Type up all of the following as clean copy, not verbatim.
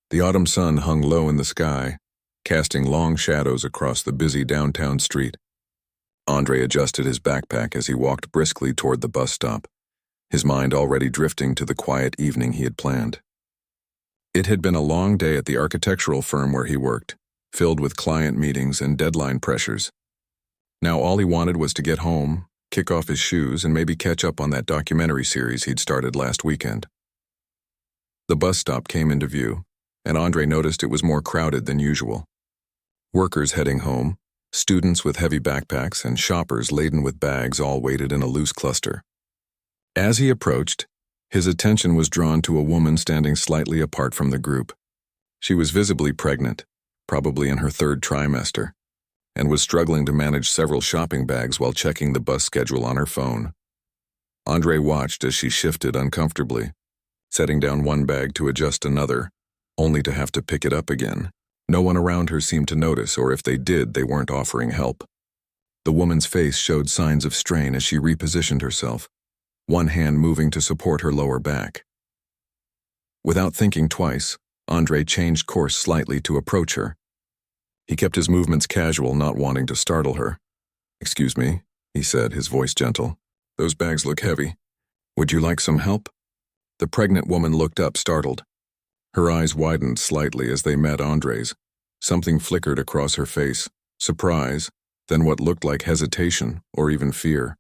The autumn sun hung low in the sky, casting long shadows across the busy downtown street. Andre adjusted his backpack as he walked briskly toward the bus stop, his mind already drifting to the quiet evening he had planned. It had been a long day at the architectural firm where he worked, filled with client meetings and deadline pressures. Now all he wanted was to get home, kick off his shoes, and maybe catch up on that documentary series he'd started last weekend. The bus stop came into view, and Andre noticed it was more crowded than usual. Workers heading home, students with heavy backpacks, and shoppers laden with bags all waited in a loose cluster. As he approached, his attention was drawn to a woman standing slightly apart from the group. She was visibly pregnant, probably in her third trimester, and was struggling to manage several shopping bags while checking the bus schedule on her phone. Andre watched as she shifted uncomfortably, setting down one bag to adjust another, only to have to pick it up again. No one around her seemed to notice, or if they did, they weren't offering help. The woman's face showed signs of strain as she repositioned herself, one hand moving to support her lower back. Without thinking twice, Andre changed course slightly to approach her. He kept his movements casual, not wanting to startle her. "Excuse me," he said, his voice gentle. "Those bags look heavy. Would you like some help?" The pregnant woman looked up, startled. Her eyes widened slightly as they met Andre's. Something flickered across her face, surprise, then what looked like hesitation or even fear.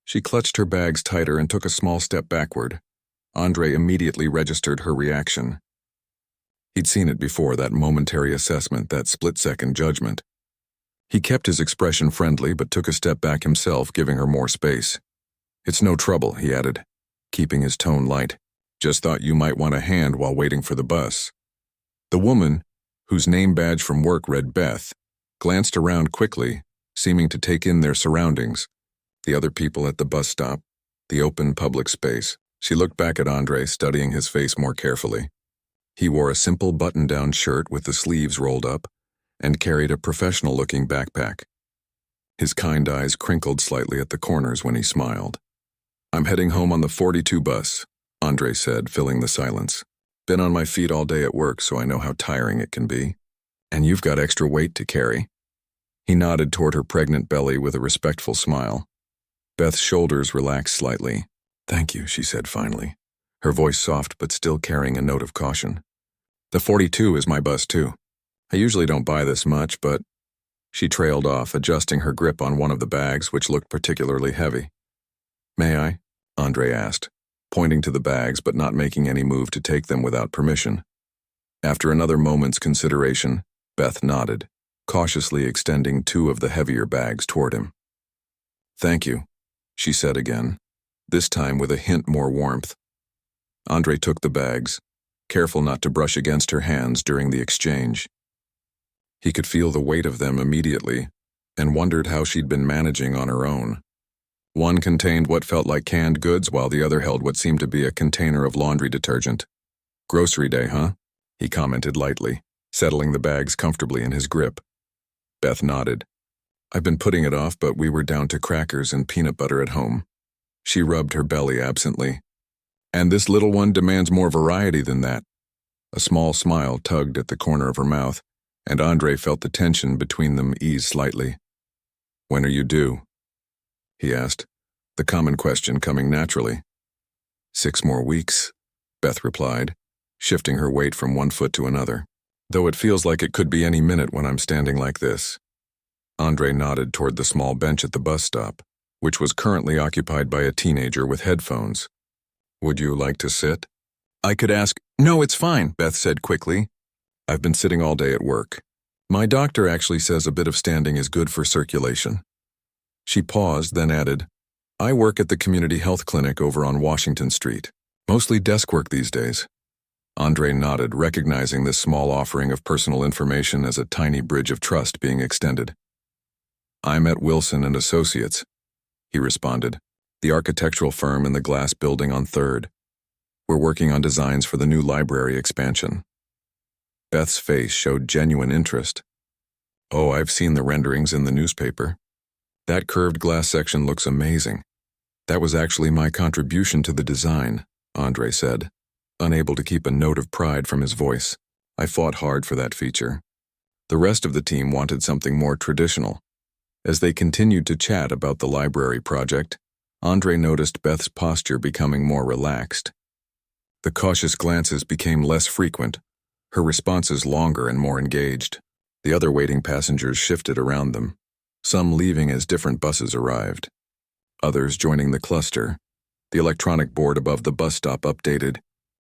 She clutched her bags tighter and took a small step backward. Andre immediately registered her reaction. He'd seen it before, that momentary assessment, that split-second judgment. He kept his expression friendly but took a step back himself, giving her more space. "It's no trouble," he added, keeping his tone light. "Just thought you might want a hand while waiting for the bus." The woman, whose name badge from work read Beth, glanced around quickly, seeming to take in their surroundings. The other people at the bus stop, the open public space. She looked back at Andre, studying his face more carefully. He wore a simple button-down shirt with the sleeves rolled up and carried a professional-looking backpack. His kind eyes crinkled slightly at the corners when he smiled. "I'm heading home on the 42 bus," Andre said, filling the silence. "Been on my feet all day at work, so I know how tiring it can be. And you've got extra weight to carry." He nodded toward her pregnant belly with a respectful smile. Beth's shoulders relaxed slightly. "Thank you," she said finally, her voice soft but still carrying a note of caution. "The 42 is my bus too. I usually don't buy this much, but..." She trailed off, adjusting her grip on one of the bags, which looked particularly heavy. "May I?" Andre asked, pointing to the bags but not making any move to take them without permission. After another moment's consideration, Beth nodded, cautiously extending two of the heavier bags toward him. "Thank you," she said again, this time with a hint more warmth. Andre took the bags, careful not to brush against her hands during the exchange. He could feel the weight of them immediately and wondered how she'd been managing on her own. One contained what felt like canned goods, while the other held what seemed to be a container of laundry detergent. "Grocery day, huh?" he commented lightly, settling the bags comfortably in his grip. Beth nodded. "I've been putting it off, but we were down to crackers and peanut butter at home." She rubbed her belly absently. "And this little one demands more variety than that." A small smile tugged at the corner of her mouth, and Andre felt the tension between them ease slightly. "When are you due?" he asked, the common question coming naturally. 6 more weeks, Beth replied, shifting her weight from one foot to another. "Though it feels like it could be any minute when I'm standing like this." Andre nodded toward the small bench at the bus stop, which was currently occupied by a teenager with headphones. "Would you like to sit?" "I could ask—" "No, it's fine," Beth said quickly. "I've been sitting all day at work. My doctor actually says a bit of standing is good for circulation." She paused, then added, "I work at the community health clinic over on Washington Street. Mostly desk work these days." Andre nodded, recognizing this small offering of personal information as a tiny bridge of trust being extended. "I'm at Wilson and Associates," he responded, the architectural firm in the glass building on 3rd. "We're working on designs for the new library expansion." Beth's face showed genuine interest. "Oh, I've seen the renderings in the newspaper. That curved glass section looks amazing. That was actually my contribution to the design," Andre said, unable to keep a note of pride from his voice. I fought hard for that feature. The rest of the team wanted something more traditional. As they continued to chat about the library project, Andre noticed Beth's posture becoming more relaxed. The cautious glances became less frequent, her responses longer and more engaged. The other waiting passengers shifted around them, some leaving as different buses arrived, others joining the cluster. The electronic board above the bus stop updated,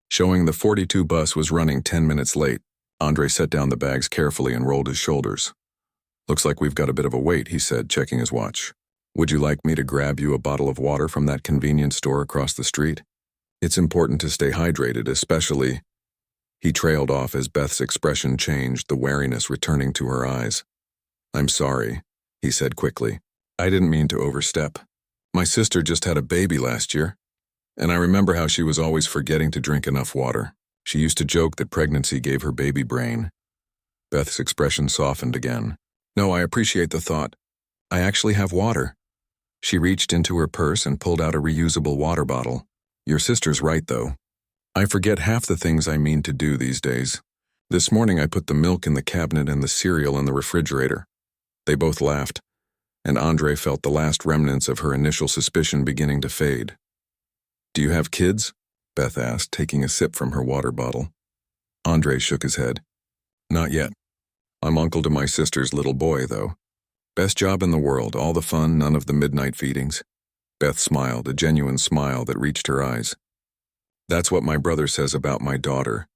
showing the 42 bus was running 10 minutes late. Andre set down the bags carefully and rolled his shoulders. "Looks like we've got a bit of a wait," he said, checking his watch. "Would you like me to grab you a bottle of water from that convenience store across the street? It's important to stay hydrated, especially—" He trailed off as Beth's expression changed, the wariness returning to her eyes. "I'm sorry," he said quickly. "I didn't mean to overstep. My sister just had a baby last year, and I remember how she was always forgetting to drink enough water. She used to joke that pregnancy gave her baby brain." Beth's expression softened again. "No, I appreciate the thought. I actually have water." She reached into her purse and pulled out a reusable water bottle. "Your sister's right, though. I forget half the things I mean to do these days. This morning I put the milk in the cabinet and the cereal in the refrigerator." They both laughed, and Andre felt the last remnants of her initial suspicion beginning to fade. "Do you have kids?" Beth asked, taking a sip from her water bottle. Andre shook his head. "Not yet. I'm uncle to my sister's little boy, though. Best job in the world, all the fun, none of the midnight feedings." Beth smiled, a genuine smile that reached her eyes. "That's what my brother says about my daughter.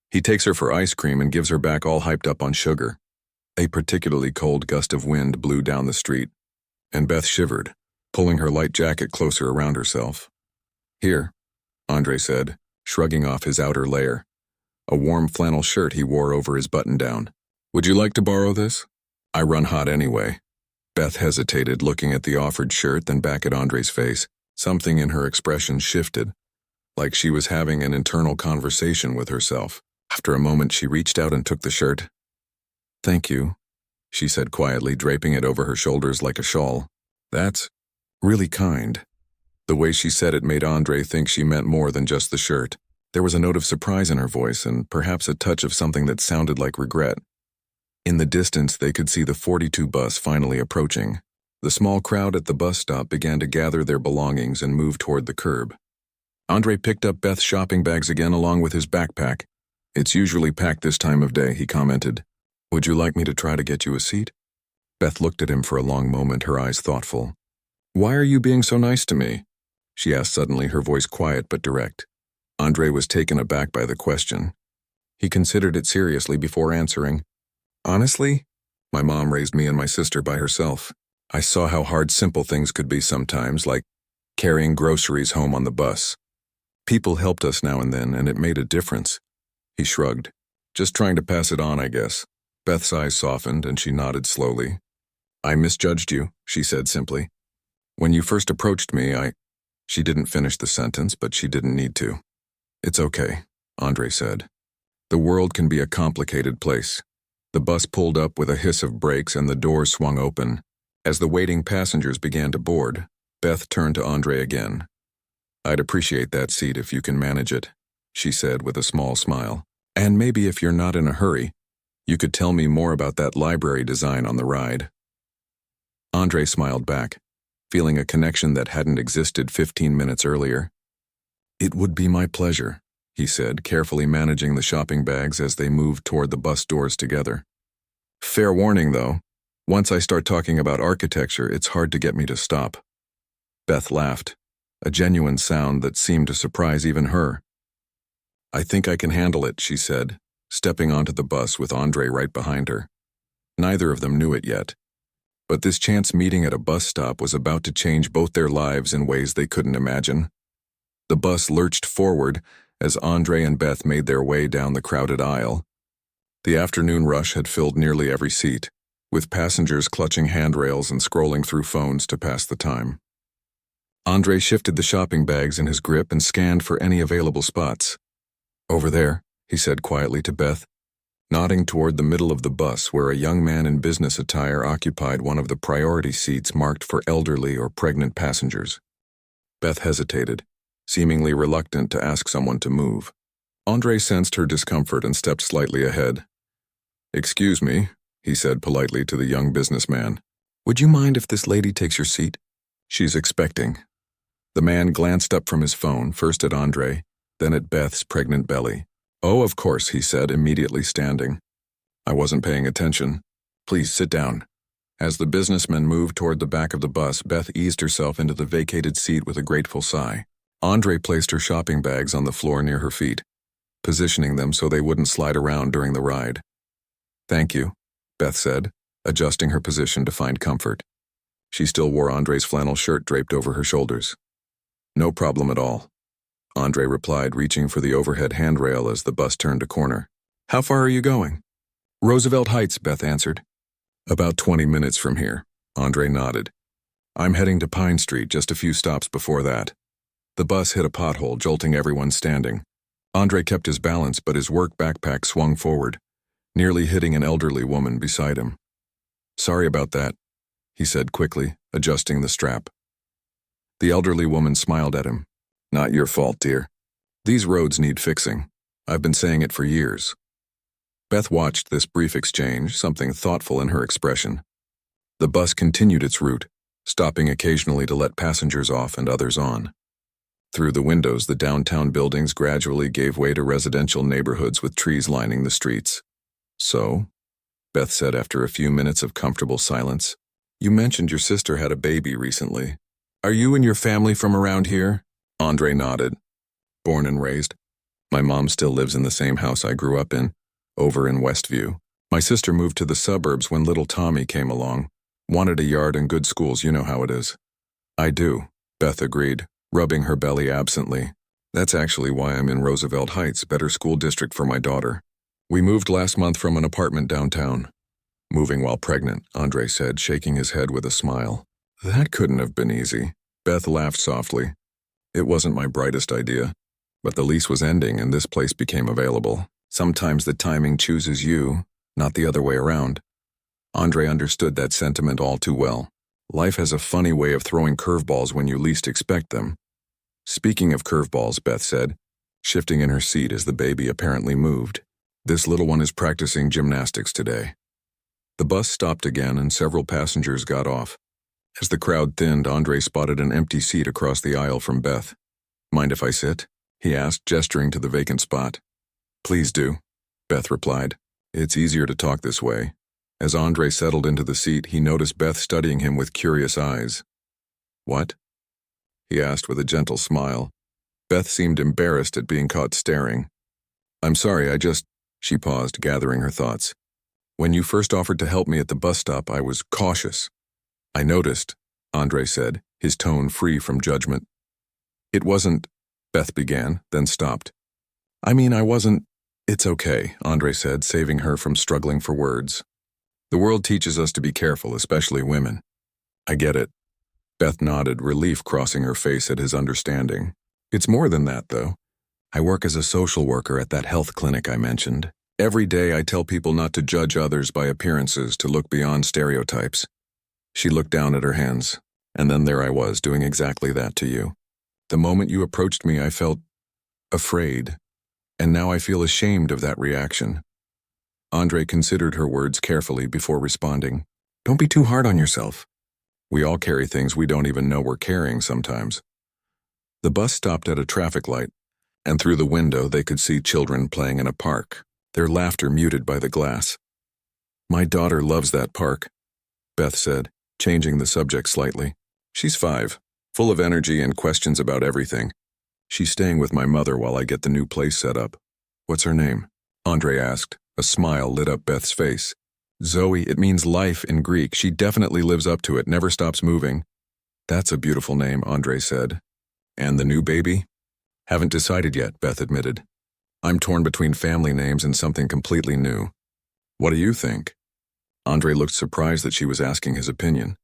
He takes her for ice cream and gives her back all hyped up on sugar." A particularly cold gust of wind blew down the street, and Beth shivered, pulling her light jacket closer around herself. "Here," Andre said, shrugging off his outer layer, a warm flannel shirt he wore over his button-down. "Would you like to borrow this? I run hot anyway." Beth hesitated, looking at the offered shirt, then back at Andre's face. Something in her expression shifted, like she was having an internal conversation with herself. After a moment, she reached out and took the shirt. "Thank you," she said quietly, draping it over her shoulders like a shawl. "That's really kind." The way she said it made Andre think she meant more than just the shirt. There was a note of surprise in her voice and perhaps a touch of something that sounded like regret. In the distance, they could see the 42 bus finally approaching. The small crowd at the bus stop began to gather their belongings and move toward the curb. Andre picked up Beth's shopping bags again along with his backpack. "It's usually packed this time of day," he commented. "Would you like me to try to get you a seat?" Beth looked at him for a long moment, her eyes thoughtful. "Why are you being so nice to me?" she asked suddenly, her voice quiet but direct. Andre was taken aback by the question. He considered it seriously before answering. "Honestly, my mom raised me and my sister by herself. I saw how hard simple things could be sometimes, like carrying groceries home on the bus. People helped us now and then, and it made a difference." He shrugged. "Just trying to pass it on, I guess." Beth's eyes softened, and she nodded slowly. "I misjudged you," she said simply. "When you first approached me, She didn't finish the sentence, but she didn't need to. "It's okay," Andre said. "The world can be a complicated place." The bus pulled up with a hiss of brakes and the doors swung open. As the waiting passengers began to board, Beth turned to Andre again. "I'd appreciate that seat if you can manage it," she said with a small smile. "And maybe if you're not in a hurry, you could tell me more about that library design on the ride." Andre smiled back, feeling a connection that hadn't existed 15 minutes earlier. "It would be my pleasure," he said, carefully managing the shopping bags as they moved toward the bus doors together. "Fair warning, though. Once I start talking about architecture, it's hard to get me to stop." Beth laughed, a genuine sound that seemed to surprise even her. "I think I can handle it," she said, stepping onto the bus with Andre right behind her. Neither of them knew it yet, but this chance meeting at a bus stop was about to change both their lives in ways they couldn't imagine. The bus lurched forward as Andre and Beth made their way down the crowded aisle. The afternoon rush had filled nearly every seat, with passengers clutching handrails and scrolling through phones to pass the time. Andre shifted the shopping bags in his grip and scanned for any available spots. "Over there," he said quietly to Beth, nodding toward the middle of the bus where a young man in business attire occupied one of the priority seats marked for elderly or pregnant passengers. Beth hesitated, seemingly reluctant to ask someone to move. Andre sensed her discomfort and stepped slightly ahead. "Excuse me," he said politely to the young businessman. "Would you mind if this lady takes your seat? She's expecting." The man glanced up from his phone, first at Andre, then at Beth's pregnant belly. "Oh, of course," he said, immediately standing. "I wasn't paying attention. Please sit down." As the businessman moved toward the back of the bus, Beth eased herself into the vacated seat with a grateful sigh. Andre placed her shopping bags on the floor near her feet, positioning them so they wouldn't slide around during the ride. "Thank you," Beth said, adjusting her position to find comfort. She still wore Andre's flannel shirt draped over her shoulders. "No problem at all," Andre replied, reaching for the overhead handrail as the bus turned a corner. "How far are you going?" "Roosevelt Heights," Beth answered. "About 20 minutes from here," Andre nodded. "I'm heading to Pine Street, just a few stops before that." The bus hit a pothole, jolting everyone standing. Andre kept his balance, but his work backpack swung forward, nearly hitting an elderly woman beside him. "Sorry about that," he said quickly, adjusting the strap. The elderly woman smiled at him. "Not your fault, dear. These roads need fixing. I've been saying it for years." Beth watched this brief exchange, something thoughtful in her expression. The bus continued its route, stopping occasionally to let passengers off and others on. Through the windows, the downtown buildings gradually gave way to residential neighborhoods with trees lining the streets. "So," Beth said after a few minutes of comfortable silence, "you mentioned your sister had a baby recently. Are you and your family from around here?" Andre nodded. "Born and raised. My mom still lives in the same house I grew up in, over in Westview. My sister moved to the suburbs when little Tommy came along. Wanted a yard and good schools, you know how it is." "I do," Beth agreed, rubbing her belly absently. "That's actually why I'm in Roosevelt Heights, better school district for my daughter. We moved last month from an apartment downtown." "Moving while pregnant," Andre said, shaking his head with a smile. "That couldn't have been easy." Beth laughed softly. "It wasn't my brightest idea, but the lease was ending and this place became available. Sometimes the timing chooses you, not the other way around." Andre understood that sentiment all too well. Life has a funny way of throwing curveballs when you least expect them. "Speaking of curveballs," Beth said, shifting in her seat as the baby apparently moved, "this little one is practicing gymnastics today." The bus stopped again and several passengers got off. As the crowd thinned, Andre spotted an empty seat across the aisle from Beth. "Mind if I sit?" he asked, gesturing to the vacant spot. "Please do," Beth replied. "It's easier to talk this way." As Andre settled into the seat, he noticed Beth studying him with curious eyes. "What?" he asked with a gentle smile. Beth seemed embarrassed at being caught staring. "I'm sorry, she paused, gathering her thoughts. "When you first offered to help me at the bus stop, I was cautious." "I noticed," Andre said, his tone free from judgment. "It wasn't," Beth began, then stopped. I wasn't." "It's okay," Andre said, saving her from struggling for words. "The world teaches us to be careful, especially women." "I get it." Beth nodded, relief crossing her face at his understanding. "It's more than that, though. I work as a social worker at that health clinic I mentioned. Every day I tell people not to judge others by appearances, to look beyond stereotypes." She looked down at her hands, and then there I was, doing exactly that to you. The moment you approached me, I felt afraid, and now I feel ashamed of that reaction. Andre considered her words carefully before responding. "Don't be too hard on yourself. We all carry things we don't even know we're carrying sometimes." The bus stopped at a traffic light, and through the window they could see children playing in a park, their laughter muted by the glass. "My daughter loves that park," Beth said, changing the subject slightly. "She's 5, full of energy and questions about everything. She's staying with my mother while I get the new place set up." "What's her name?" Andre asked. A smile lit up Beth's face. "Zoe, it means life in Greek. She definitely lives up to it, never stops moving." "That's a beautiful name," Andre said. "And the new baby?" "Haven't decided yet," Beth admitted. "I'm torn between family names and something completely new." "What do you think?" Andre looked surprised that she was asking his opinion.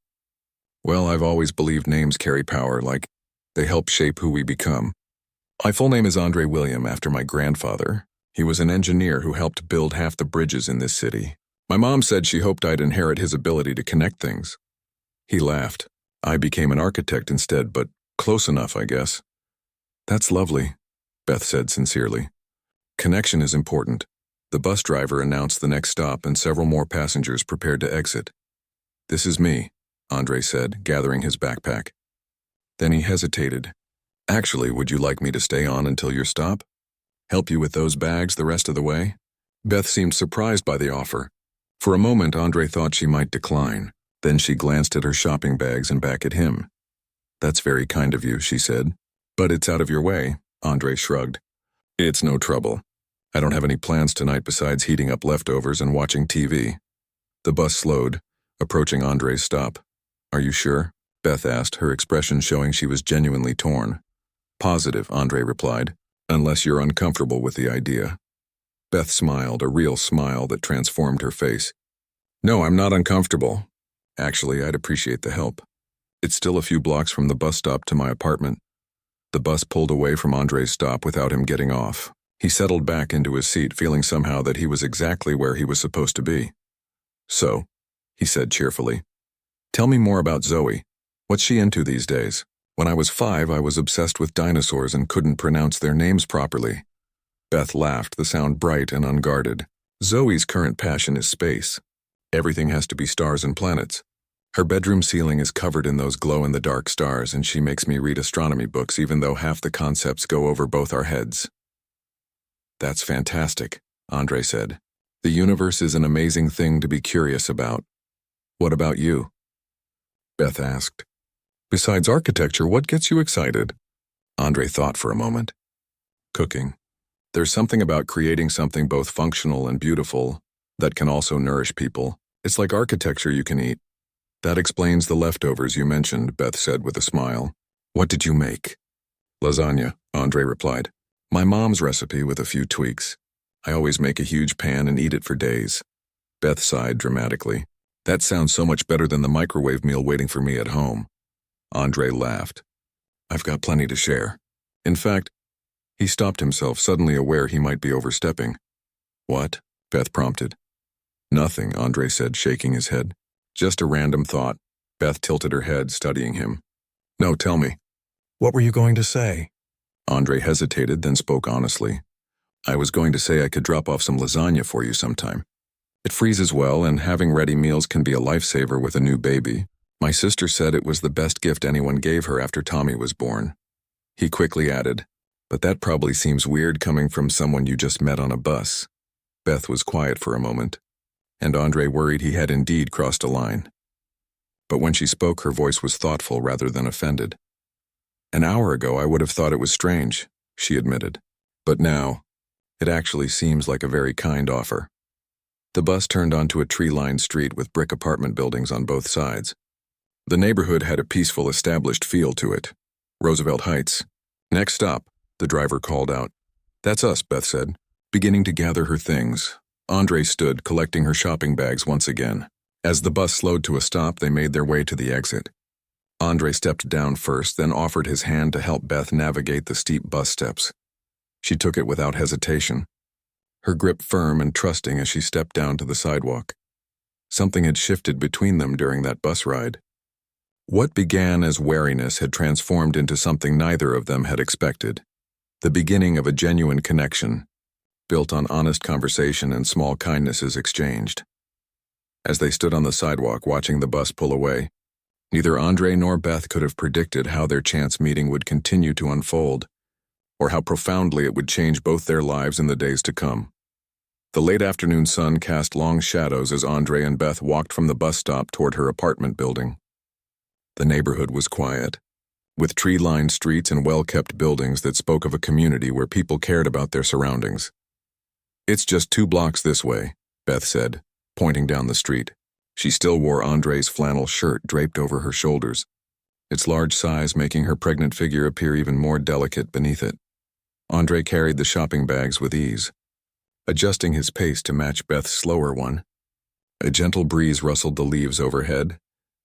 "Well, I've always believed names carry power, like they help shape who we become. My full name is Andre William, after my grandfather. He was an engineer who helped build half the bridges in this city. My mom said she hoped I'd inherit his ability to connect things." He laughed. "I became an architect instead, but close enough, I guess." "That's lovely," Beth said sincerely. Connection is important. The bus driver announced the next stop and several more passengers prepared to exit. "This is me," Andre said, gathering his backpack. Then he hesitated. "Actually, would you like me to stay on until your stop? Help you with those bags the rest of the way?" Beth seemed surprised by the offer. For a moment, Andre thought she might decline. Then she glanced at her shopping bags and back at him. "That's very kind of you," she said. "But it's out of your way," Andre shrugged. "It's no trouble. I don't have any plans tonight besides heating up leftovers and watching TV." The bus slowed, approaching Andre's stop. "Are you sure?" Beth asked, her expression showing she was genuinely torn. "Positive," Andre replied, "unless you're uncomfortable with the idea." Beth smiled, a real smile that transformed her face. "No, I'm not uncomfortable. Actually, I'd appreciate the help. It's still a few blocks from the bus stop to my apartment." The bus pulled away from Andre's stop without him getting off. He settled back into his seat, feeling somehow that he was exactly where he was supposed to be. "So," he said cheerfully, "tell me more about Zoe. What's she into these days? When I was 5, I was obsessed with dinosaurs and couldn't pronounce their names properly." Beth laughed, the sound bright and unguarded. "Zoe's current passion is space. Everything has to be stars and planets. Her bedroom ceiling is covered in those glow-in-the-dark stars, and she makes me read astronomy books even though half the concepts go over both our heads." "That's fantastic," Andre said. "The universe is an amazing thing to be curious about. What about you?" Beth asked. "Besides architecture, what gets you excited?" Andre thought for a moment. "Cooking. There's something about creating something both functional and beautiful that can also nourish people. It's like architecture you can eat." "That explains the leftovers you mentioned," Beth said with a smile. "What did you make?" "Lasagna," Andre replied. "My mom's recipe with a few tweaks. I always make a huge pan and eat it for days." Beth sighed dramatically. "That sounds so much better than the microwave meal waiting for me at home." Andre laughed. "I've got plenty to share. In fact," he stopped himself, suddenly aware he might be overstepping. "What?" Beth prompted. "Nothing," Andre said, shaking his head. "Just a random thought." Beth tilted her head, studying him. "No, tell me." "What were you going to say?" Andre hesitated, then spoke honestly. "I was going to say I could drop off some lasagna for you sometime. It freezes well, and having ready meals can be a lifesaver with a new baby. My sister said it was the best gift anyone gave her after Tommy was born." He quickly added, "But that probably seems weird coming from someone you just met on a bus." Beth was quiet for a moment, and Andre worried he had indeed crossed a line. But when she spoke, her voice was thoughtful rather than offended. "An hour ago, I would have thought it was strange," she admitted. "But now, it actually seems like a very kind offer." The bus turned onto a tree-lined street with brick apartment buildings on both sides. The neighborhood had a peaceful, established feel to it. Roosevelt Heights. "Next stop," the driver called out. "That's us," Beth said, beginning to gather her things. Andre stood, collecting her shopping bags once again. As the bus slowed to a stop, they made their way to the exit. Andre stepped down first, then offered his hand to help Beth navigate the steep bus steps. She took it without hesitation, her grip firm and trusting as she stepped down to the sidewalk. Something had shifted between them during that bus ride. What began as wariness had transformed into something neither of them had expected. The beginning of a genuine connection, built on honest conversation and small kindnesses exchanged. As they stood on the sidewalk watching the bus pull away, neither Andre nor Beth could have predicted how their chance meeting would continue to unfold, or how profoundly it would change both their lives in the days to come. The late afternoon sun cast long shadows as Andre and Beth walked from the bus stop toward her apartment building. The neighborhood was quiet, with tree-lined streets and well-kept buildings that spoke of a community where people cared about their surroundings. "It's just 2 blocks this way," Beth said, pointing down the street. She still wore Andre's flannel shirt draped over her shoulders, its large size making her pregnant figure appear even more delicate beneath it. Andre carried the shopping bags with ease, adjusting his pace to match Beth's slower one. A gentle breeze rustled the leaves overhead,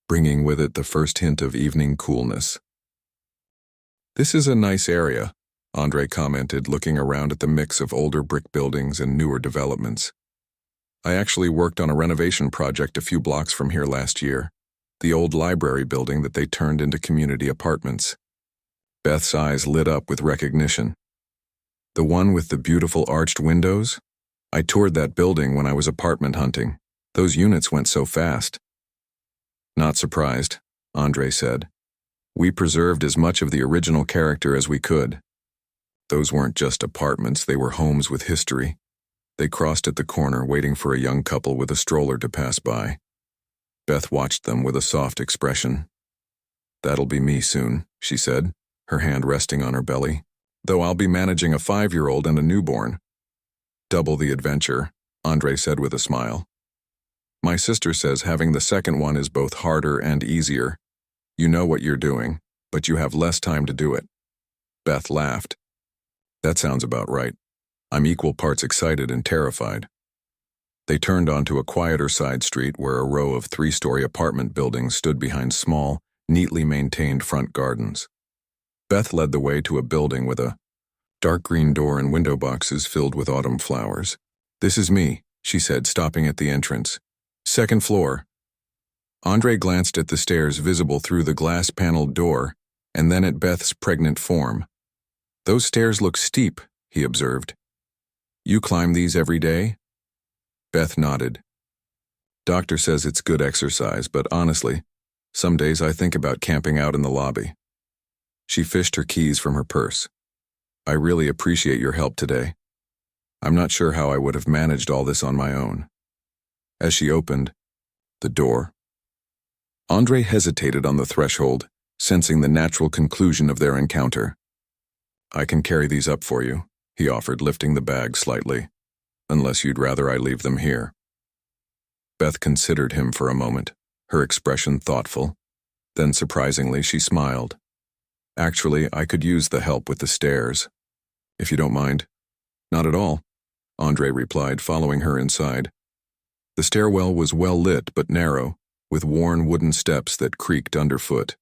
bringing with it the first hint of evening coolness. "This is a nice area," Andre commented, looking around at the mix of older brick buildings and newer developments. "I actually worked on a renovation project a few blocks from here last year, the old library building that they turned into community apartments." Beth's eyes lit up with recognition. The one with the beautiful arched windows? I toured that building when I was apartment hunting. Those units went so fast. Not surprised, Andre said. We preserved as much of the original character as we could. Those weren't just apartments, they were homes with history. They crossed at the corner, waiting for a young couple with a stroller to pass by. Beth watched them with a soft expression. That'll be me soon, she said, her hand resting on her belly. Though I'll be managing a 5-year-old and a newborn. Double the adventure, Andre said with a smile. My sister says having the second one is both harder and easier. You know what you're doing, but you have less time to do it. Beth laughed. That sounds about right. I'm equal parts excited and terrified. They turned onto a quieter side street where a row of 3-story apartment buildings stood behind small, neatly maintained front gardens. Beth led the way to a building with a dark green door and window boxes filled with autumn flowers. This is me, she said, stopping at the entrance. 2nd floor. Andre glanced at the stairs visible through the glass-paneled door, and then at Beth's pregnant form. Those stairs look steep, he observed. You climb these every day? Beth nodded. Doctor says it's good exercise, but honestly, some days I think about camping out in the lobby. She fished her keys from her purse. I really appreciate your help today. I'm not sure how I would have managed all this on my own. As she opened the door, Andre hesitated on the threshold, sensing the natural conclusion of their encounter. I can carry these up for you, he offered, lifting the bag slightly, unless you'd rather I leave them here. Beth considered him for a moment, her expression thoughtful. Then surprisingly, she smiled. Actually, I could use the help with the stairs. If you don't mind. Not at all, Andre replied, following her inside. The stairwell was well lit but narrow, with worn wooden steps that creaked underfoot.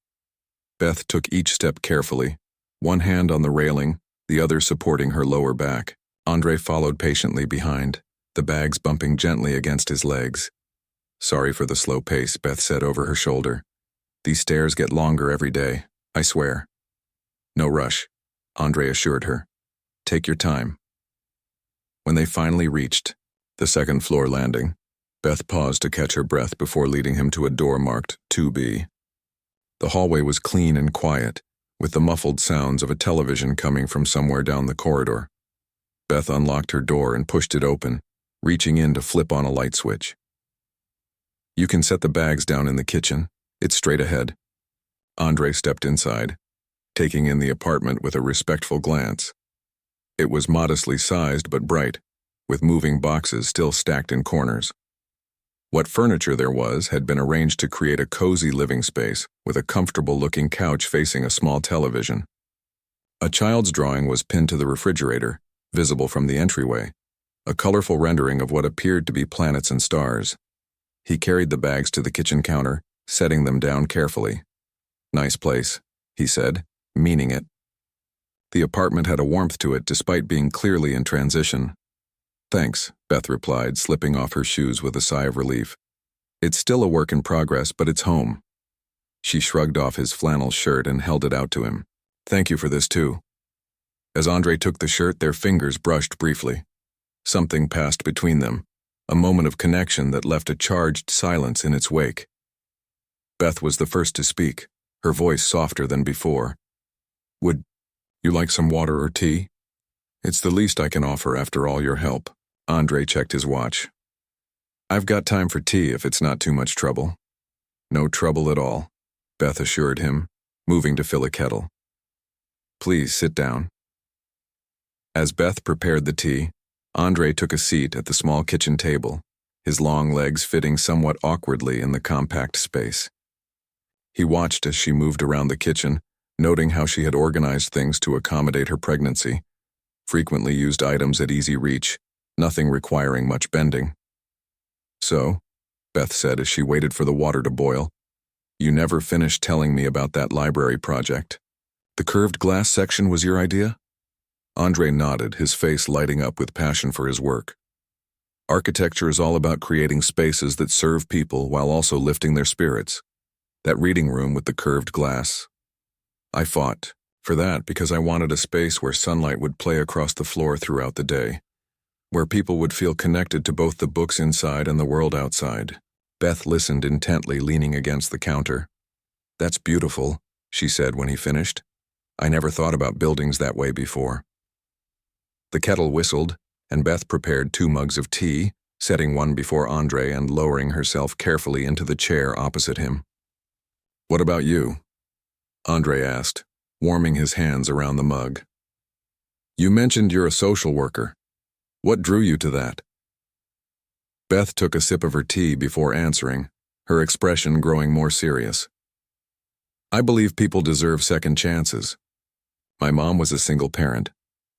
Beth took each step carefully, one hand on the railing, the other supporting her lower back. Andre followed patiently behind, the bags bumping gently against his legs. Sorry for the slow pace, Beth said over her shoulder. These stairs get longer every day, I swear. No rush, Andre assured her. Take your time. When they finally reached the 2nd floor landing, Beth paused to catch her breath before leading him to a door marked 2B. The hallway was clean and quiet, with the muffled sounds of a television coming from somewhere down the corridor. Beth unlocked her door and pushed it open, reaching in to flip on a light switch. You can set the bags down in the kitchen. It's straight ahead. Andre stepped inside, taking in the apartment with a respectful glance. It was modestly sized but bright, with moving boxes still stacked in corners. What furniture there was had been arranged to create a cozy living space with a comfortable-looking couch facing a small television. A child's drawing was pinned to the refrigerator, visible from the entryway, a colorful rendering of what appeared to be planets and stars. He carried the bags to the kitchen counter, setting them down carefully. Nice place, he said, meaning it. The apartment had a warmth to it despite being clearly in transition. Thanks, Beth replied, slipping off her shoes with a sigh of relief. It's still a work in progress, but it's home. She shrugged off his flannel shirt and held it out to him. Thank you for this too. As Andre took the shirt, their fingers brushed briefly. Something passed between them, a moment of connection that left a charged silence in its wake. Beth was the first to speak, her voice softer than before. Would you like some water or tea? It's the least I can offer after all your help. Andre checked his watch. I've got time for tea if it's not too much trouble. No trouble at all, Beth assured him, moving to fill a kettle. Please sit down. As Beth prepared the tea, Andre took a seat at the small kitchen table, his long legs fitting somewhat awkwardly in the compact space. He watched as she moved around the kitchen, noting how she had organized things to accommodate her pregnancy. Frequently used items at easy reach, nothing requiring much bending. So, Beth said as she waited for the water to boil, you never finished telling me about that library project. The curved glass section was your idea? Andre nodded, his face lighting up with passion for his work. Architecture is all about creating spaces that serve people while also lifting their spirits. That reading room with the curved glass. I fought, For that, because I wanted a space where sunlight would play across the floor throughout the day, where people would feel connected to both the books inside and the world outside. Beth listened intently, leaning against the counter. "That's beautiful," she said when he finished. "I never thought about buildings that way before." The kettle whistled, and Beth prepared 2 mugs of tea, setting one before Andre and lowering herself carefully into the chair opposite him. "What about you?" Andre asked, warming his hands around the mug. "You mentioned you're a social worker. What drew you to that?" Beth took a sip of her tea before answering, her expression growing more serious. "I believe people deserve second chances. My mom was a single parent.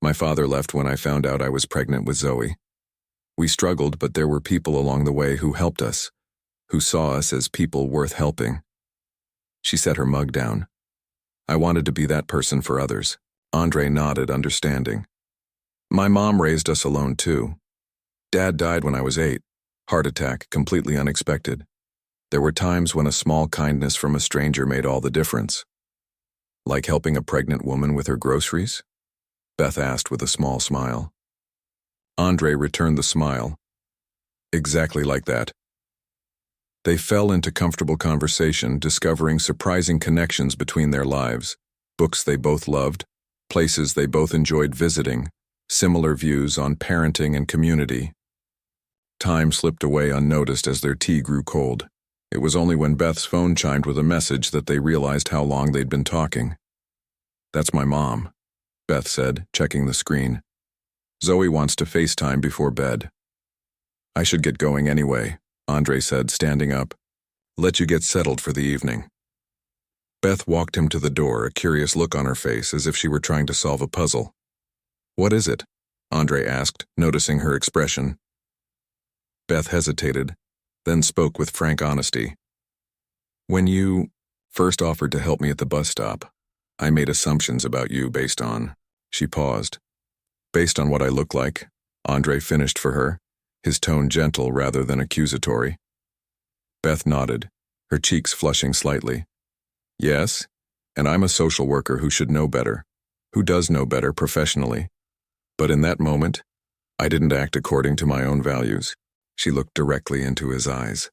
My father left when I found out I was pregnant with Zoe. We struggled, but there were people along the way who helped us, who saw us as people worth helping." She set her mug down. "I wanted to be that person for others." Andre nodded, understanding. "My mom raised us alone too. Dad died when I was 8. Heart attack, completely unexpected. There were times when a small kindness from a stranger made all the difference." "Like helping a pregnant woman with her groceries?" Beth asked with a small smile. Andre returned the smile. "Exactly like that." They fell into comfortable conversation, discovering surprising connections between their lives, books they both loved, places they both enjoyed visiting, similar views on parenting and community. Time slipped away unnoticed as their tea grew cold. It was only when Beth's phone chimed with a message that they realized how long they'd been talking. "That's my mom," Beth said, checking the screen. "Zoe wants to FaceTime before bed." "I should get going anyway," Andre said, standing up. "Let you get settled for the evening." Beth walked him to the door, a curious look on her face as if she were trying to solve a puzzle. "What is it?" Andre asked, noticing her expression. Beth hesitated, then spoke with frank honesty. "When you first offered to help me at the bus stop, I made assumptions about you based on..." She paused. "Based on what I look like," Andre finished for her, his tone gentle rather than accusatory. Beth nodded, her cheeks flushing slightly. "Yes, and I'm a social worker who should know better, who does know better professionally. But in that moment, I didn't act according to my own values." She looked directly into his eyes.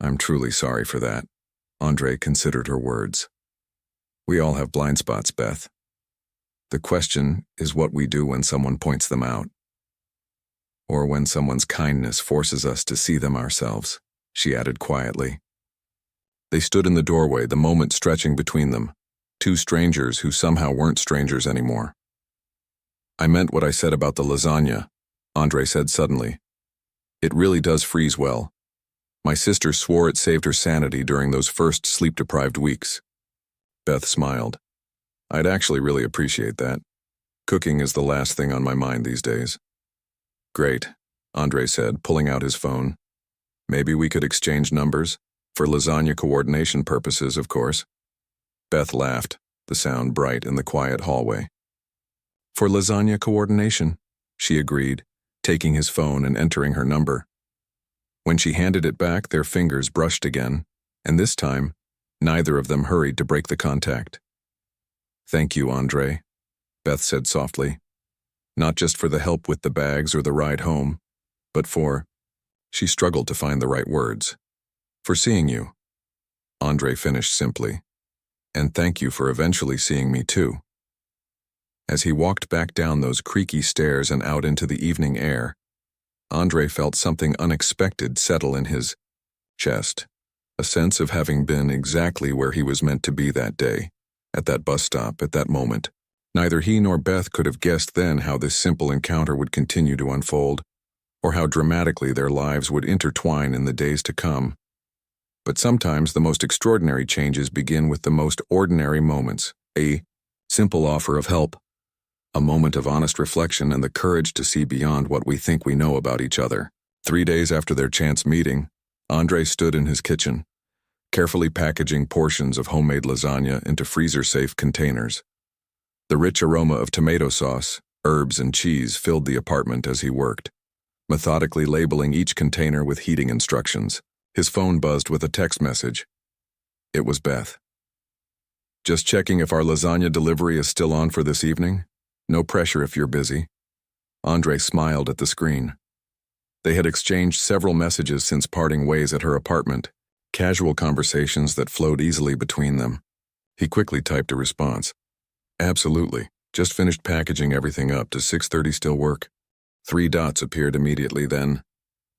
"I'm truly sorry for that." Andre considered her words. "We all have blind spots, Beth. The question is what we do when someone points them out. Or when someone's kindness forces us to see them ourselves," she added quietly. They stood in the doorway, the moment stretching between them, 2 strangers who somehow weren't strangers anymore. "I meant what I said about the lasagna," Andre said suddenly. "It really does freeze well. My sister swore it saved her sanity during those first sleep-deprived weeks." Beth smiled. "I'd actually really appreciate that. Cooking is the last thing on my mind these days." "Great," Andre said, pulling out his phone. "Maybe we could exchange numbers? For lasagna coordination purposes, of course." Beth laughed, the sound bright in the quiet hallway. "For lasagna coordination," she agreed, taking his phone and entering her number. When she handed it back, their fingers brushed again, and this time, neither of them hurried to break the contact. "Thank you, Andre," Beth said softly. "Not just for the help with the bags or the ride home, but for..." She struggled to find the right words. "For seeing you." Andre finished simply. "And thank you for eventually seeing me too." As he walked back down those creaky stairs and out into the evening air, Andre felt something unexpected settle in his chest, a sense of having been exactly where he was meant to be that day, at that bus stop, at that moment. Neither he nor Beth could have guessed then how this simple encounter would continue to unfold, or how dramatically their lives would intertwine in the days to come. But sometimes the most extraordinary changes begin with the most ordinary moments, a simple offer of help, a moment of honest reflection and the courage to see beyond what we think we know about each other. 3 days after their chance meeting, Andre stood in his kitchen, carefully packaging portions of homemade lasagna into freezer-safe containers. The rich aroma of tomato sauce, herbs, and cheese filled the apartment as he worked, methodically labeling each container with heating instructions. His phone buzzed with a text message. It was Beth. Just checking if our lasagna delivery is still on for this evening. No pressure if you're busy. Andre smiled at the screen. They had exchanged several messages since parting ways at her apartment, casual conversations that flowed easily between them. He quickly typed a response. Absolutely. Just finished packaging everything up. Does 6:30 still work? 3 dots appeared immediately then.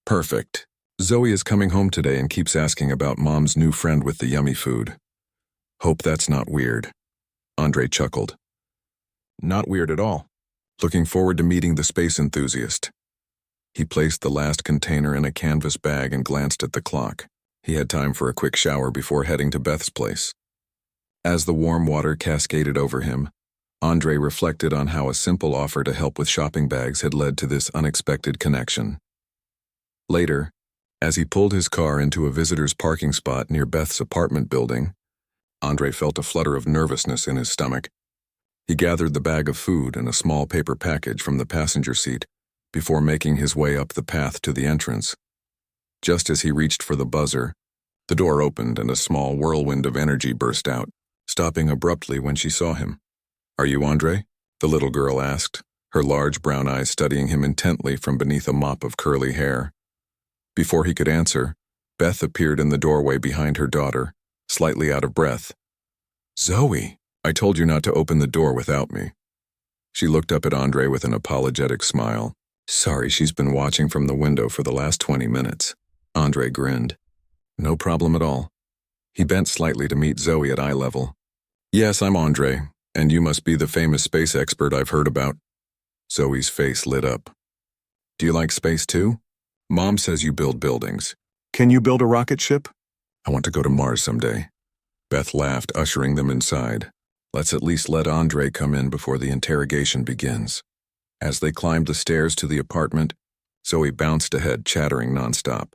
Perfect. Zoe is coming home today and keeps asking about Mom's new friend with the yummy food. Hope that's not weird. Andre chuckled. Not weird at all. Looking forward to meeting the space enthusiast. He placed the last container in a canvas bag and glanced at the clock. He had time for a quick shower before heading to Beth's place. As the warm water cascaded over him, Andre reflected on how a simple offer to help with shopping bags had led to this unexpected connection. Later, as he pulled his car into a visitor's parking spot near Beth's apartment building, Andre felt a flutter of nervousness in his stomach. He gathered the bag of food and a small paper package from the passenger seat before making his way up the path to the entrance. Just as he reached for the buzzer, the door opened and a small whirlwind of energy burst out, stopping abruptly when she saw him. Are you Andre? The little girl asked, her large brown eyes studying him intently from beneath a mop of curly hair. Before he could answer, Beth appeared in the doorway behind her daughter, slightly out of breath. Zoe, I told you not to open the door without me. She looked up at Andre with an apologetic smile. Sorry, she's been watching from the window for the last 20 minutes. Andre grinned. No problem at all. He bent slightly to meet Zoe at eye level. Yes, I'm Andre, and you must be the famous space expert I've heard about. Zoe's face lit up. Do you like space too? Mom says you build buildings. Can you build a rocket ship? I want to go to Mars someday. Beth laughed, ushering them inside. Let's at least let Andre come in before the interrogation begins. As they climbed the stairs to the apartment, Zoe bounced ahead, chattering nonstop.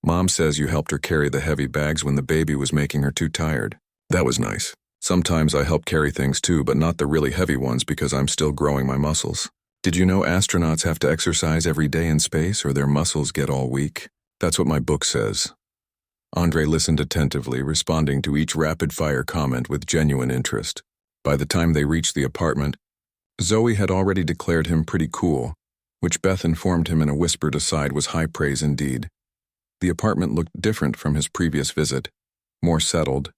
Mom says you helped her carry the heavy bags when the baby was making her too tired. That was nice. Sometimes I help carry things too, but not the really heavy ones because I'm still growing my muscles. Did you know astronauts have to exercise every day in space or their muscles get all weak? That's what my book says. Andre listened attentively, responding to each rapid-fire comment with genuine interest. By the time they reached the apartment, Zoe had already declared him pretty cool, which Beth informed him in a whispered aside was high praise indeed. The apartment looked different from his previous visit, more settled,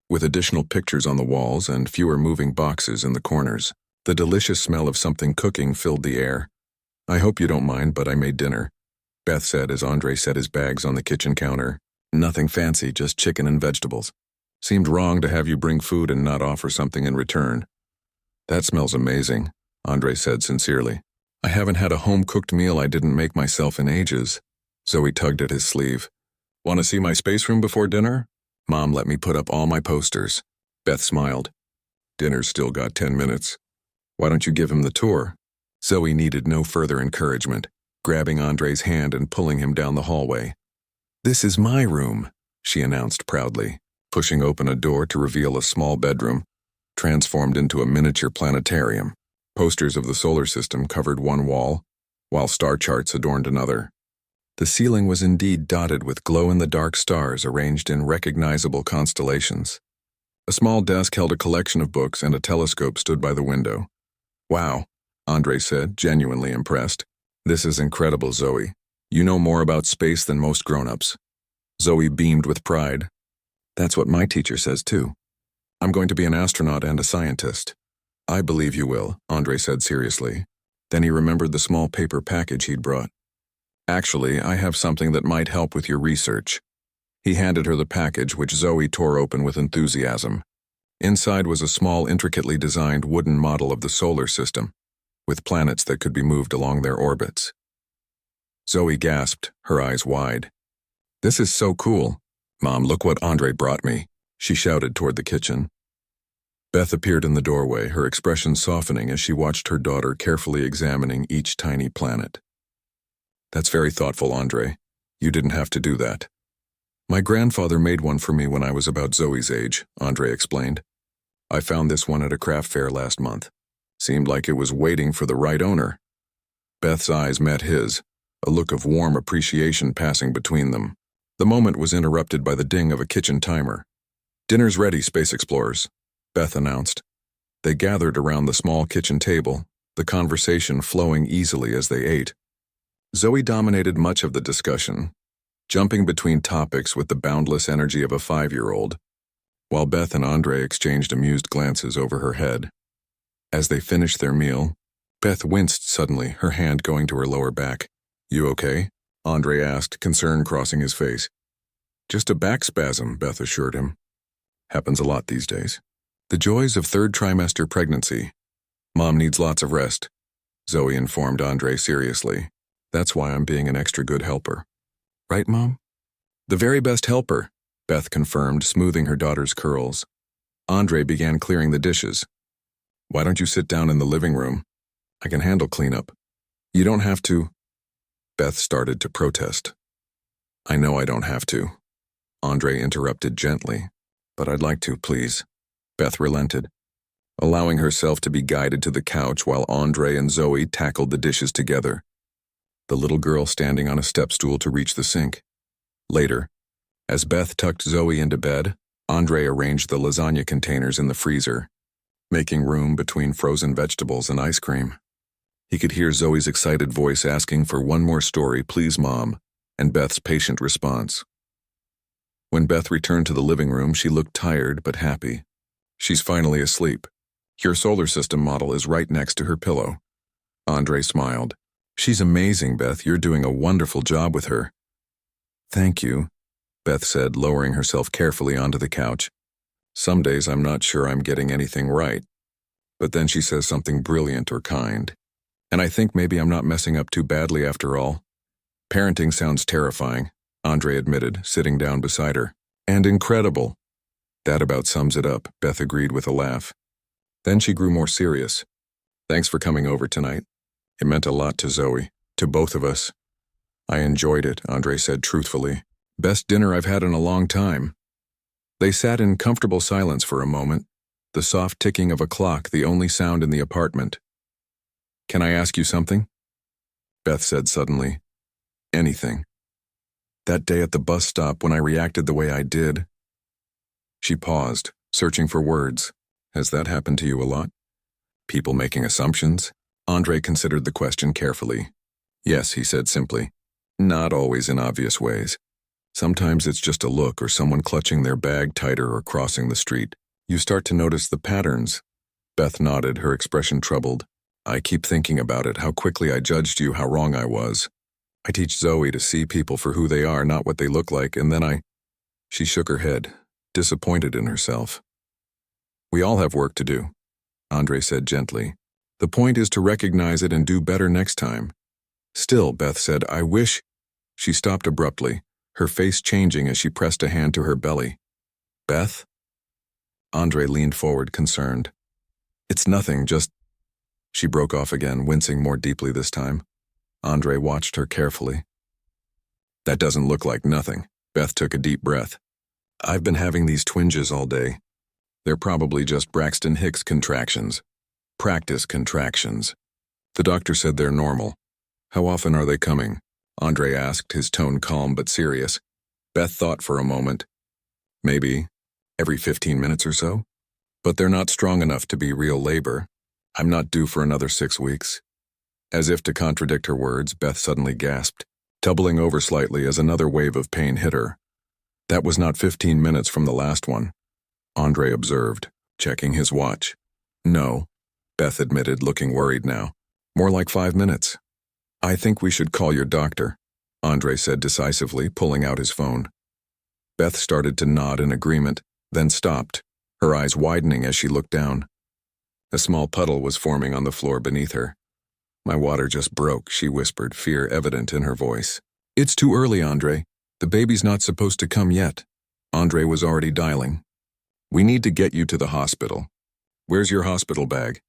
with additional pictures on the walls and fewer moving boxes in the corners. The delicious smell of something cooking filled the air. I hope you don't mind, but I made dinner, Beth said as Andre set his bags on the kitchen counter. Nothing fancy, just chicken and vegetables. Seemed wrong to have you bring food and not offer something in return. That smells amazing, Andre said sincerely. I haven't had a home-cooked meal I didn't make myself in ages. Zoe tugged at his sleeve. Want to see my space room before dinner? Mom let me put up all my posters. Beth smiled. Dinner's still got 10 minutes. Why don't you give him the tour? Zoe needed no further encouragement, grabbing Andre's hand and pulling him down the hallway. This is my room, she announced proudly, pushing open a door to reveal a small bedroom, transformed into a miniature planetarium. Posters of the solar system covered one wall, while star charts adorned another. The ceiling was indeed dotted with glow-in-the-dark stars arranged in recognizable constellations. A small desk held a collection of books and a telescope stood by the window. Wow, Andre said, genuinely impressed. This is incredible, Zoe. You know more about space than most grown-ups. Zoe beamed with pride. That's what my teacher says too. I'm going to be an astronaut and a scientist. I believe you will, Andre said seriously. Then he remembered the small paper package he'd brought. Actually, I have something that might help with your research. He handed her the package, which Zoe tore open with enthusiasm. Inside was a small, intricately designed wooden model of the solar system, with planets that could be moved along their orbits. Zoe gasped, her eyes wide. This is so cool. Mom, look what Andre brought me, she shouted toward the kitchen. Beth appeared in the doorway, her expression softening as she watched her daughter carefully examining each tiny planet. That's very thoughtful, Andre. You didn't have to do that. My grandfather made one for me when I was about Zoe's age, Andre explained. I found this one at a craft fair last month. Seemed like it was waiting for the right owner. Beth's eyes met his, a look of warm appreciation passing between them. The moment was interrupted by the ding of a kitchen timer. Dinner's ready, Space Explorers. Beth announced. They gathered around the small kitchen table, the conversation flowing easily as they ate. Zoe dominated much of the discussion, jumping between topics with the boundless energy of a 5-year-old, while Beth and Andre exchanged amused glances over her head. As they finished their meal, Beth winced suddenly, her hand going to her lower back. "You okay?" Andre asked, concern crossing his face. "Just a back spasm," Beth assured him. "Happens a lot these days." "The joys of third trimester pregnancy. Mom needs lots of rest," Zoe informed Andre seriously. "That's why I'm being an extra good helper." "Right, Mom?" "The very best helper," Beth confirmed, smoothing her daughter's curls. Andre began clearing the dishes. "Why don't you sit down in the living room? I can handle cleanup." "You don't have to." Beth started to protest. "I know I don't have to," Andre interrupted gently. "But I'd like to, please." Beth relented, allowing herself to be guided to the couch while Andre and Zoe tackled the dishes together, the little girl standing on a step stool to reach the sink. Later, as Beth tucked Zoe into bed, Andre arranged the lasagna containers in the freezer, making room between frozen vegetables and ice cream. He could hear Zoe's excited voice asking for "One more story, please, Mom," and Beth's patient response. When Beth returned to the living room, she looked tired but happy. "She's finally asleep. Your solar system model is right next to her pillow." Andre smiled. "She's amazing, Beth. You're doing a wonderful job with her." "Thank you," Beth said, lowering herself carefully onto the couch. "Some days I'm not sure I'm getting anything right, but then she says something brilliant or kind. And I think maybe I'm not messing up too badly after all." "Parenting sounds terrifying," Andre admitted, sitting down beside her. "And incredible." "That about sums it up," Beth agreed with a laugh. Then she grew more serious. "Thanks for coming over tonight. It meant a lot to Zoe, to both of us." "I enjoyed it," Andre said truthfully. "Best dinner I've had in a long time." They sat in comfortable silence for a moment, the soft ticking of a clock the only sound in the apartment. "Can I ask you something?" Beth said suddenly. "Anything." "That day at the bus stop when I reacted the way I did." She paused, searching for words. "Has that happened to you a lot? People making assumptions?" Andre considered the question carefully. "Yes," he said simply. "Not always in obvious ways. Sometimes it's just a look or someone clutching their bag tighter or crossing the street. You start to notice the patterns." Beth nodded, her expression troubled. "I keep thinking about it, how quickly I judged you, how wrong I was. I teach Zoe to see people for who they are, not what they look like, and then She shook her head, disappointed in herself. "We all have work to do," Andre said gently. "The point is to recognize it and do better next time." "Still," Beth said, "I wish—" She stopped abruptly, her face changing as she pressed a hand to her belly. "Beth?" Andre leaned forward, concerned. "It's nothing, just—" She broke off again, wincing more deeply this time. Andre watched her carefully. "That doesn't look like nothing." Beth took a deep breath. "I've been having these twinges all day. They're probably just Braxton Hicks contractions. Practice contractions. The doctor said they're normal." "How often are they coming?" Andre asked, his tone calm but serious. Beth thought for a moment. "Maybe every 15 minutes or so. But they're not strong enough to be real labor. I'm not due for another 6 weeks." As if to contradict her words, Beth suddenly gasped, tumbling over slightly as another wave of pain hit her. "That was not 15 minutes from the last one," Andre observed, checking his watch. "No," Beth admitted, looking worried now. "More like 5 minutes." "I think we should call your doctor," Andre said decisively, pulling out his phone. Beth started to nod in agreement, then stopped, her eyes widening as she looked down. A small puddle was forming on the floor beneath her. "My water just broke," she whispered, fear evident in her voice. "It's too early, Andre. The baby's not supposed to come yet." Andre was already dialing. "We need to get you to the hospital. Where's your hospital bag?"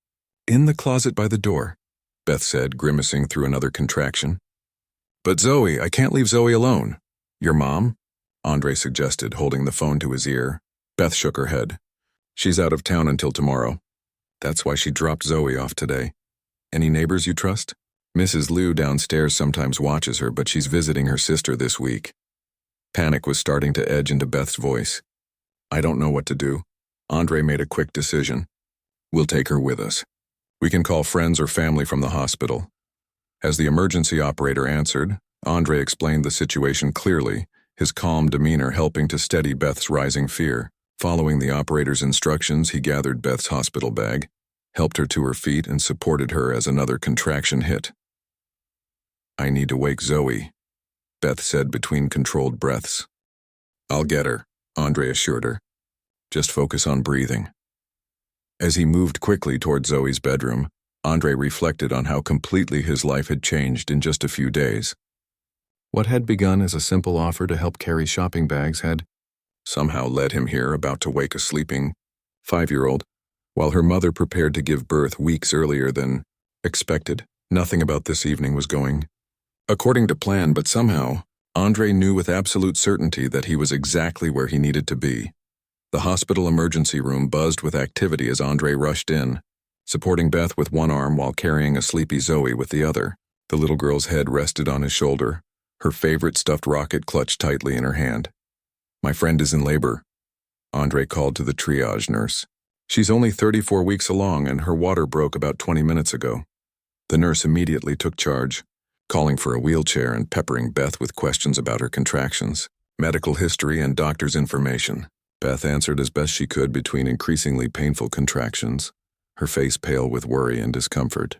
"In the closet by the door," Beth said, grimacing through another contraction. "But Zoe, I can't leave Zoe alone." "Your mom?" Andre suggested, holding the phone to his ear. Beth shook her head. "She's out of town until tomorrow. That's why she dropped Zoe off today. Any neighbors you trust?" "Mrs. Liu downstairs sometimes watches her, but she's visiting her sister this week." Panic was starting to edge into Beth's voice. "I don't know what to do." Andre made a quick decision. We'll take her with us. We can call friends or family from the hospital. As the emergency operator answered, Andre explained the situation clearly, his calm demeanor helping to steady Beth's rising fear. Following the operator's instructions, he gathered Beth's hospital bag, helped her to her feet, and supported her as another contraction hit. "I need to wake Zoe," Beth said between controlled breaths. "I'll get her," Andre assured her. "Just focus on breathing." As he moved quickly toward Zoe's bedroom, Andre reflected on how completely his life had changed in just a few days. What had begun as a simple offer to help carry shopping bags had somehow led him here, about to wake a sleeping 5-year-old, while her mother prepared to give birth weeks earlier than expected. Nothing about this evening was going according to plan, but somehow, Andre knew with absolute certainty that he was exactly where he needed to be. The hospital emergency room buzzed with activity as Andre rushed in, supporting Beth with one arm while carrying a sleepy Zoe with the other. The little girl's head rested on his shoulder, her favorite stuffed rocket clutched tightly in her hand. "My friend is in labor," Andre called to the triage nurse. "She's only 34 weeks along and her water broke about 20 minutes ago." The nurse immediately took charge, calling for a wheelchair and peppering Beth with questions about her contractions, medical history, and doctor's information. Beth answered as best she could between increasingly painful contractions, her face pale with worry and discomfort.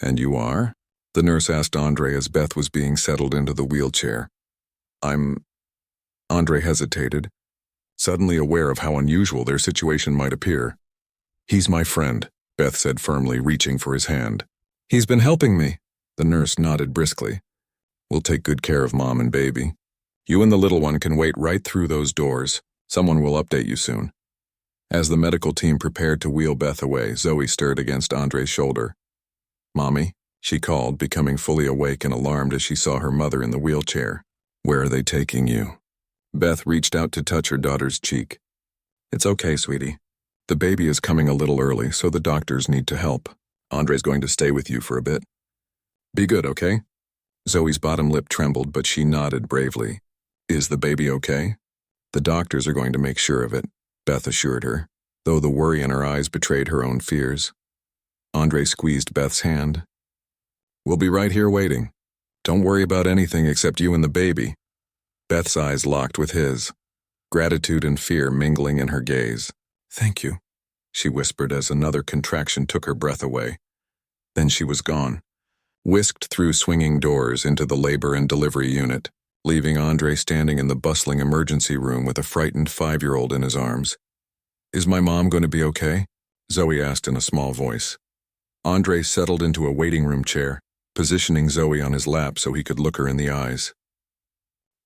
"And you are?" the nurse asked Andre as Beth was being settled into the wheelchair. Andre hesitated, suddenly aware of how unusual their situation might appear. "He's my friend," Beth said firmly, reaching for his hand. "He's been helping me." The nurse nodded briskly. "We'll take good care of Mom and baby. You and the little one can wait right through those doors. Someone will update you soon." As the medical team prepared to wheel Beth away, Zoe stirred against Andre's shoulder. "Mommy," she called, becoming fully awake and alarmed as she saw her mother in the wheelchair. "Where are they taking you?" Beth reached out to touch her daughter's cheek. "It's okay, sweetie. The baby is coming a little early, so the doctors need to help. Andre's going to stay with you for a bit. Be good, okay?" Zoe's bottom lip trembled, but she nodded bravely. "Is the baby okay?" "The doctors are going to make sure of it," Beth assured her, though the worry in her eyes betrayed her own fears. Andre squeezed Beth's hand. "We'll be right here waiting. Don't worry about anything except you and the baby." Beth's eyes locked with his, gratitude and fear mingling in her gaze. "Thank you," she whispered as another contraction took her breath away. Then she was gone, whisked through swinging doors into the labor and delivery unit, leaving Andre standing in the bustling emergency room with a frightened 5-year-old in his arms. "Is my mom going to be okay?" Zoe asked in a small voice. Andre settled into a waiting room chair, positioning Zoe on his lap so he could look her in the eyes.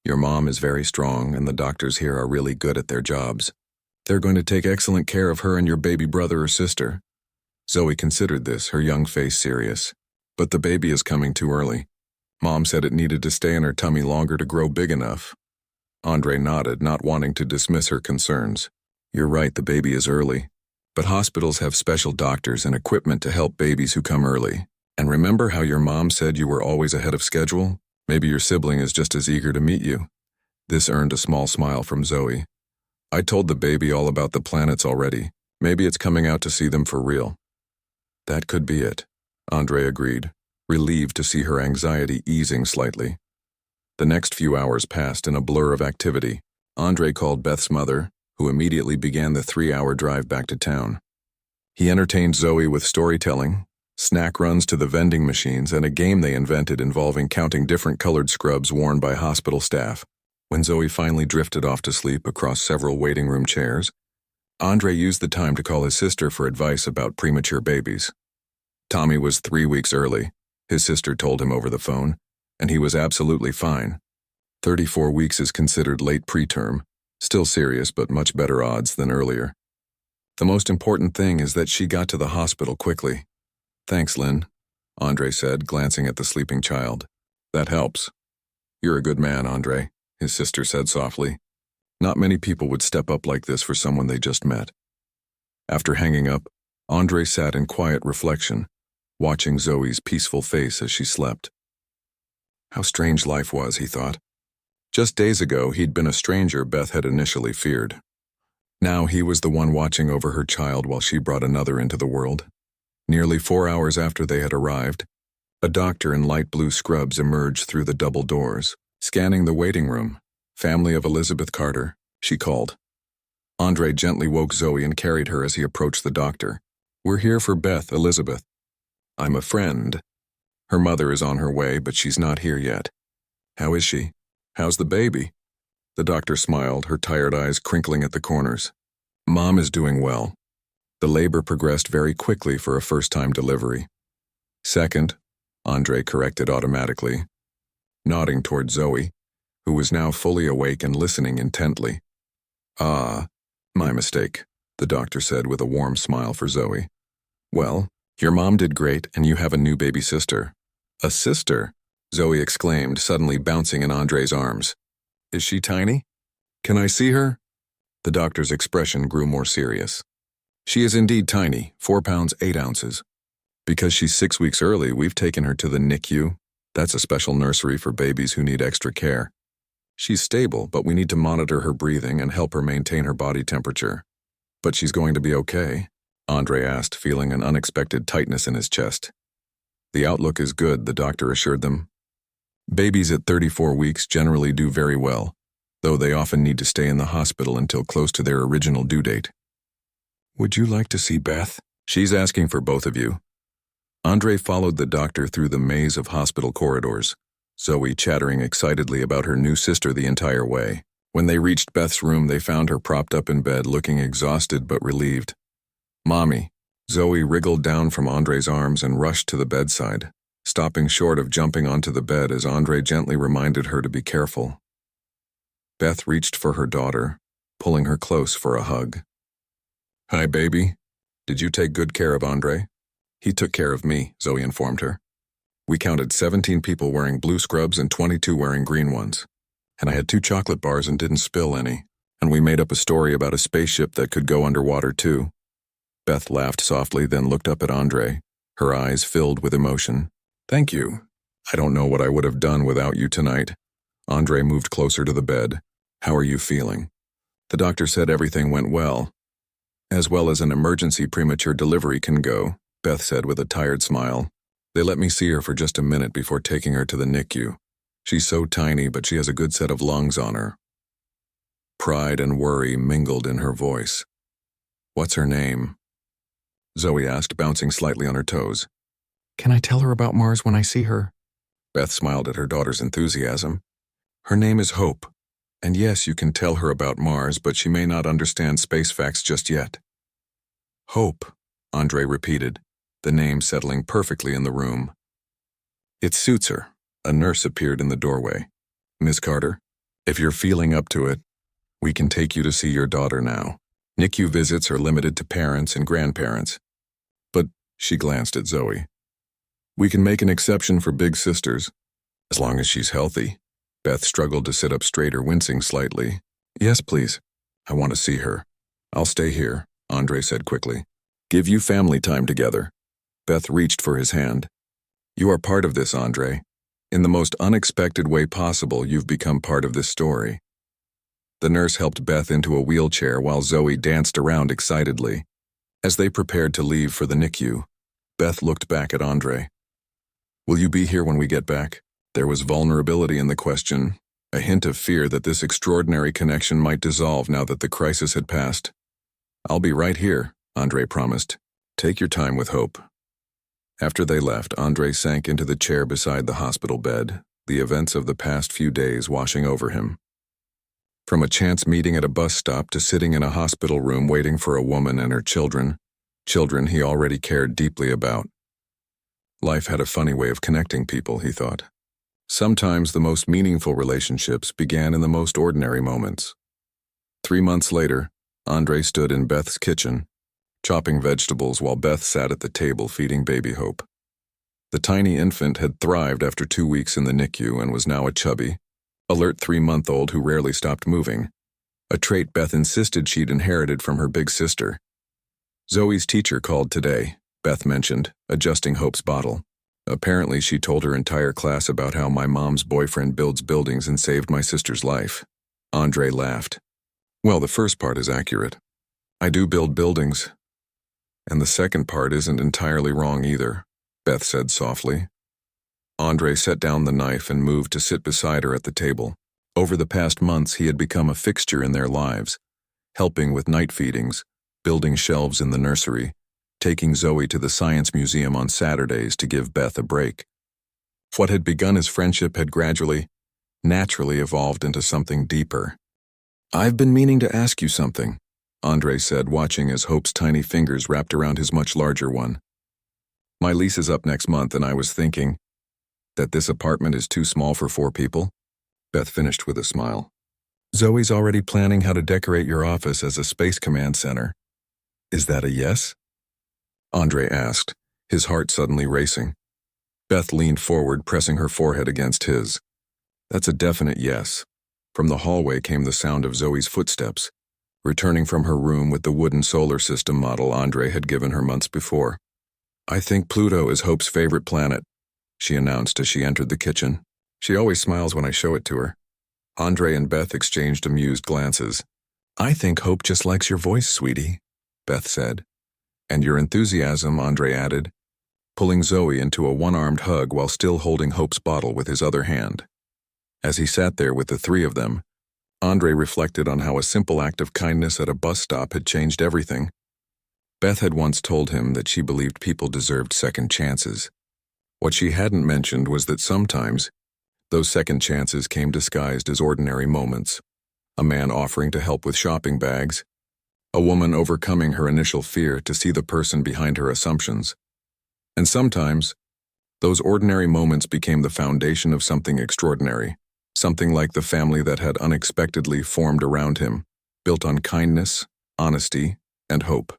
"Your mom is very strong, and the doctors here are really good at their jobs. They're going to take excellent care of her and your baby brother or sister." Zoe considered this, her young face serious. "But the baby is coming too early. Mom said it needed to stay in her tummy longer to grow big enough." Andre nodded, not wanting to dismiss her concerns. "You're right, the baby is early. But hospitals have special doctors and equipment to help babies who come early. And remember how your mom said you were always ahead of schedule? Maybe your sibling is just as eager to meet you." This earned a small smile from Zoe. "I told the baby all about the planets already. Maybe it's coming out to see them for real." "That could be it," Andre agreed, relieved to see her anxiety easing slightly. The next few hours passed in a blur of activity. Andre called Beth's mother, who immediately began the 3-hour drive back to town. He entertained Zoe with storytelling, snack runs to the vending machines, and a game they invented involving counting different colored scrubs worn by hospital staff. When Zoe finally drifted off to sleep across several waiting room chairs, Andre used the time to call his sister for advice about premature babies. Tommy was 3 weeks early, his sister told him over the phone, and he was absolutely fine. 34 weeks is considered late preterm, still serious but much better odds than earlier. The most important thing is that she got to the hospital quickly. "Thanks, Lynn," Andre said, glancing at the sleeping child. "That helps." "You're a good man, Andre," his sister said softly. Not many people would step up like this for someone they just met. After hanging up, Andre sat in quiet reflection, watching Zoe's peaceful face as she slept. How strange life was, he thought. Just days ago, he'd been a stranger Beth had initially feared. Now he was the one watching over her child while she brought another into the world. Nearly 4 hours after they had arrived, a doctor in light blue scrubs emerged through the double doors, scanning the waiting room. "Family of Elizabeth Carter," she called. Andre gently woke Zoe and carried her as he approached the doctor. "We're here for Beth, Elizabeth. I'm a friend. Her mother is on her way, but she's not here yet." "How is she? How's the baby?" The doctor smiled, her tired eyes crinkling at the corners. "Mom is doing well. The labor progressed very quickly for a first-time delivery." "Second," Andre corrected automatically, nodding toward Zoe, who was now fully awake and listening intently. "Ah, my mistake," the doctor said with a warm smile for Zoe. "Well, your mom did great, and you have a new baby sister." "A sister?" Zoe exclaimed, suddenly bouncing in Andre's arms. "Is she tiny? Can I see her?" The doctor's expression grew more serious. "She is indeed tiny, 4 pounds 8 ounces. Because she's 6 weeks early, we've taken her to the NICU. That's a special nursery for babies who need extra care. She's stable, but we need to monitor her breathing and help her maintain her body temperature." "But she's going to be okay?" Andre asked, feeling an unexpected tightness in his chest. "The outlook is good," the doctor assured them. "Babies at 34 weeks generally do very well, though they often need to stay in the hospital until close to their original due date." "Would you like to see Beth?" "She's asking for both of you." Andre followed the doctor through the maze of hospital corridors, Zoe chattering excitedly about her new sister the entire way. When they reached Beth's room, they found her propped up in bed, looking exhausted but relieved. "Mommy." Zoe wriggled down from Andre's arms and rushed to the bedside, stopping short of jumping onto the bed as Andre gently reminded her to be careful. Beth reached for her daughter, pulling her close for a hug. "Hi, baby. Did you take good care of Andre?" "He took care of me," Zoe informed her. "We counted 17 people wearing blue scrubs and 22 wearing green ones. And I had 2 chocolate bars and didn't spill any. And we made up a story about a spaceship that could go underwater too." Beth laughed softly, then looked up at Andre, her eyes filled with emotion. "Thank you. I don't know what I would have done without you tonight." Andre moved closer to the bed. "How are you feeling?" The doctor said everything went well as an emergency premature delivery can go, Beth said with a tired smile. "They let me see her for just a minute before taking her to the NICU. She's so tiny, but she has a good set of lungs on her." Pride and worry mingled in her voice. "What's her name?" Zoe asked, bouncing slightly on her toes. "Can I tell her about Mars when I see her?" Beth smiled at her daughter's enthusiasm. "Her name is Hope. And yes, you can tell her about Mars, but she may not understand space facts just yet." "Hope," Andre repeated, the name settling perfectly in the room. "It suits her." A nurse appeared in the doorway. "Miss Carter, if you're feeling up to it, we can take you to see your daughter now. NICU visits are limited to parents and grandparents." "But," she glanced at Zoe, "we can make an exception for big sisters, as long as she's healthy." Beth struggled to sit up straighter, wincing slightly. "Yes, please. I want to see her." "I'll stay here," Andre said quickly. "Give you family time together." Beth reached for his hand. "You are part of this, Andre. In the most unexpected way possible, you've become part of this story." The nurse helped Beth into a wheelchair while Zoe danced around excitedly. As they prepared to leave for the NICU, Beth looked back at Andre. "Will you be here when we get back?" There was vulnerability in the question, a hint of fear that this extraordinary connection might dissolve now that the crisis had passed. "I'll be right here," Andre promised. "Take your time with Hope." After they left, Andre sank into the chair beside the hospital bed, the events of the past few days washing over him. From a chance meeting at a bus stop to sitting in a hospital room waiting for a woman and her children he already cared deeply about. Life had a funny way of connecting people, he thought. Sometimes the most meaningful relationships began in the most ordinary moments. 3 months later, Andre stood in Beth's kitchen, chopping vegetables while Beth sat at the table feeding baby Hope. The tiny infant had thrived after 2 weeks in the NICU and was now a chubby, alert 3-month-old who rarely stopped moving, a trait Beth insisted she'd inherited from her big sister. Zoe's teacher called today, Beth mentioned, adjusting Hope's bottle. "Apparently she told her entire class about how my mom's boyfriend builds buildings and saved my sister's life." Andre laughed. "Well, the first part is accurate. I do build buildings, and the second part isn't entirely wrong either, Beth said softly. Andre set down the knife and moved to sit beside her at the table. Over the past months, he had become a fixture in their lives, helping with night feedings, building shelves in the nursery, taking Zoe to the science museum on Saturdays to give Beth a break. What had begun as friendship had gradually, naturally evolved into something deeper. I've been meaning to ask you something, Andre said, watching as Hope's tiny fingers wrapped around his much larger one. My lease is up next month, and I was thinking that this apartment is too small for 4 people. Beth finished with a smile. Zoe's already planning how to decorate your office as a space command center. Is that a yes? Andre asked, his heart suddenly racing. Beth leaned forward, pressing her forehead against his. That's a definite yes. From the hallway came the sound of Zoe's footsteps, returning from her room with the wooden solar system model Andre had given her months before. I think Pluto is Hope's favorite planet, she announced as she entered the kitchen. She always smiles when I show it to her. Andre and Beth exchanged amused glances. I think Hope just likes your voice, sweetie, Beth said. And your enthusiasm, Andre added, pulling Zoe into a one-armed hug while still holding Hope's bottle with his other hand. As he sat there with the 3 of them, Andre reflected on how a simple act of kindness at a bus stop had changed everything. Beth had once told him that she believed people deserved second chances. What she hadn't mentioned was that sometimes those second chances came disguised as ordinary moments. A man offering to help with shopping bags, a woman overcoming her initial fear to see the person behind her assumptions. And sometimes, those ordinary moments became the foundation of something extraordinary, something like the family that had unexpectedly formed around him, built on kindness, honesty, and hope.